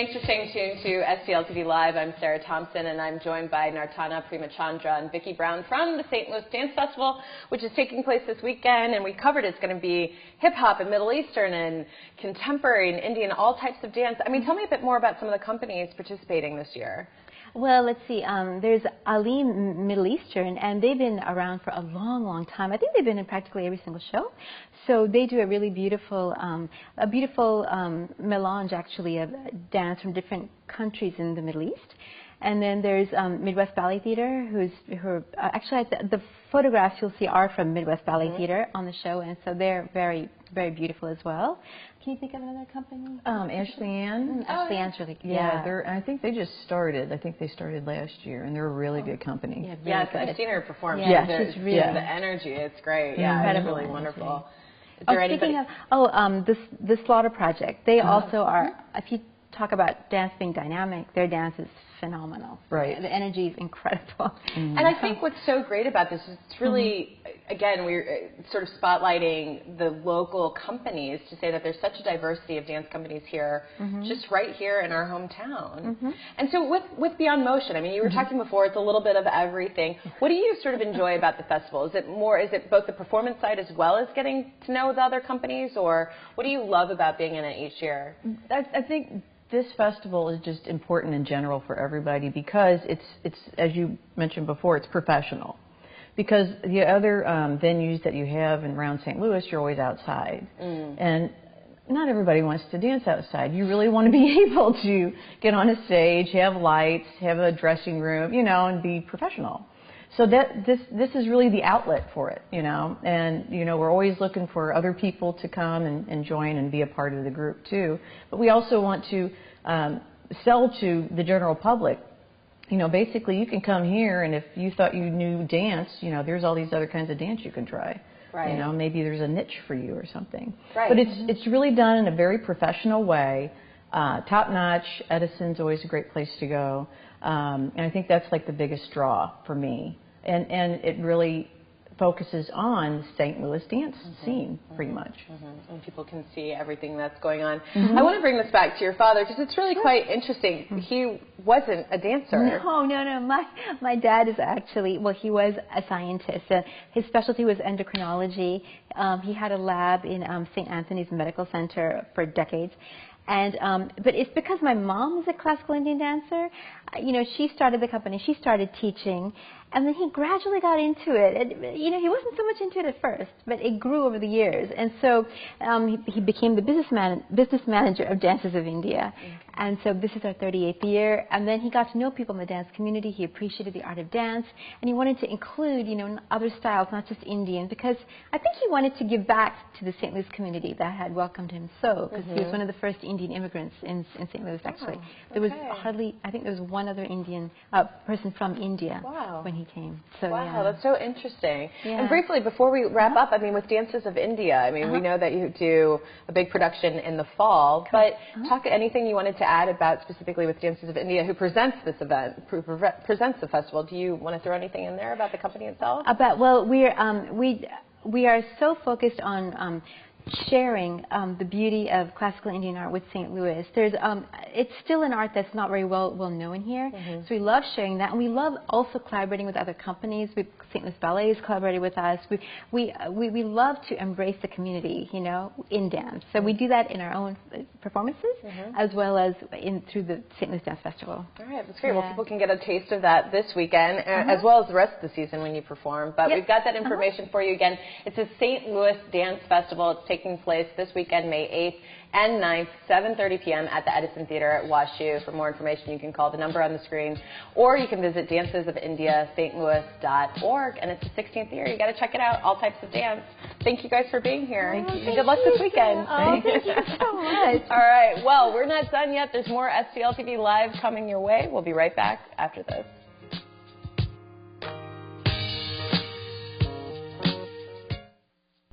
Thanks for staying tuned to STLTV Live. I'm Thompson, and I'm joined by Nartana, Premachandra, and Vicki Brown from the St. Louis Dance Festival, which is taking place this weekend. And we covered it's going to be hip-hop and Middle Eastern and contemporary and Indian, all types of dance. I mean, tell me a bit more about some of the companies participating this year. Well, let's see. There's Ali Middle Eastern, and they've been around for a long, long time. I think they've been in practically every single show. So they do a really beautiful, melange, actually, of dance from different countries in the Middle East. And then there's Midwest Ballet Theater, actually the photographs you'll see are from Midwest Ballet Theater on the show, and so they're very, very beautiful as well. Can you think of another company? Ashley Ann. Ashley Ann's really good. Yeah, I think they just started. I think they started last year, and they're a really good company. Yeah, really I've seen her perform. Yeah, she's really the energy. It's great. Yeah, it's really wonderful. Is there speaking of, the Slaughter Project. They also are. If you talk about dance being dynamic, their dance is phenomenal. Right. The energy is incredible. And I think what's so great about this is it's really, again, we're sort of spotlighting the local companies to say that there's such a diversity of dance companies here, just right here in our hometown. And so with Beyond Motion, I mean, you were talking before, it's a little bit of everything. What do you sort of enjoy about the festival? Is it both the performance side as well as getting to know the other companies, or what do you love about being in it each year? I think this festival is just important in general for everybody because it's as you mentioned before, it's professional. Because the other venues that you have around St. Louis, you're always outside. And not everybody wants to dance outside. You really want to be able to get on a stage, have lights, have a dressing room, and be professional. So this is really the outlet for it, and we're always looking for other people to come and join and be a part of the group too. But we also want to sell to the general public. Basically you can come here, and if you thought you knew dance, there's all these other kinds of dance you can try. Right. Maybe there's a niche for you or something. Right. But it's really done in a very professional way, top notch. Edison's always a great place to go, and I think that's like the biggest draw for me. And it really focuses on the St. Louis dance scene, pretty much. And people can see everything that's going on. I want to bring this back to your father, because it's really quite interesting. He wasn't a dancer. No. My dad is actually, well, he was a scientist. His specialty was endocrinology. He had a lab in St. Anthony's Medical Center for decades. And but it's because my mom was a classical Indian dancer. She started the company. She started teaching, and then he gradually got into it. And, he wasn't so much into it at first, but it grew over the years. And so he became the business manager of Dances of India. And so this is our 38th year. And then he got to know people in the dance community. He appreciated the art of dance, and he wanted to include, other styles, not just Indian, because I think he wanted to give back to the St. Louis community that had welcomed him so, because he was one of the first Indian immigrants in St. Louis, actually. There was hardly, I think there was one other Indian person from India when he came. So, wow, that's so interesting. And briefly, before we wrap up, I mean, with Dances of India, I mean, we know that you do a big production in the fall, but talk anything you wanted to add about specifically with Dances of India, who presents this event, presents the festival. Do you want to throw anything in there about the company itself? Well, we are so focused on sharing the beauty of classical Indian art with St. Louis. It's still an art that's not very well known here, so we love sharing that, and we love also collaborating with other companies. St. Louis Ballet has collaborated with us. We love to embrace the community, in dance. So we do that in our own performances, as well as through the St. Louis Dance Festival. All right, that's great. Well, people can get a taste of that this weekend, as well as the rest of the season when you perform. But we've got that information for you again. It's a St. Louis Dance Festival. It's taking place this weekend, May 8th and 9th, 7:30 p.m. at the Edison Theater at WashU. For more information, you can call the number on the screen, or you can visit dancesofIndiaStLouis.org. And it's the 16th year. You got to check it out. All types of dance. Thank you guys for being here. Thank you. And good luck this weekend. Thank you so much. All right. Well, we're not done yet. There's more STLTV Live coming your way. We'll be right back after this.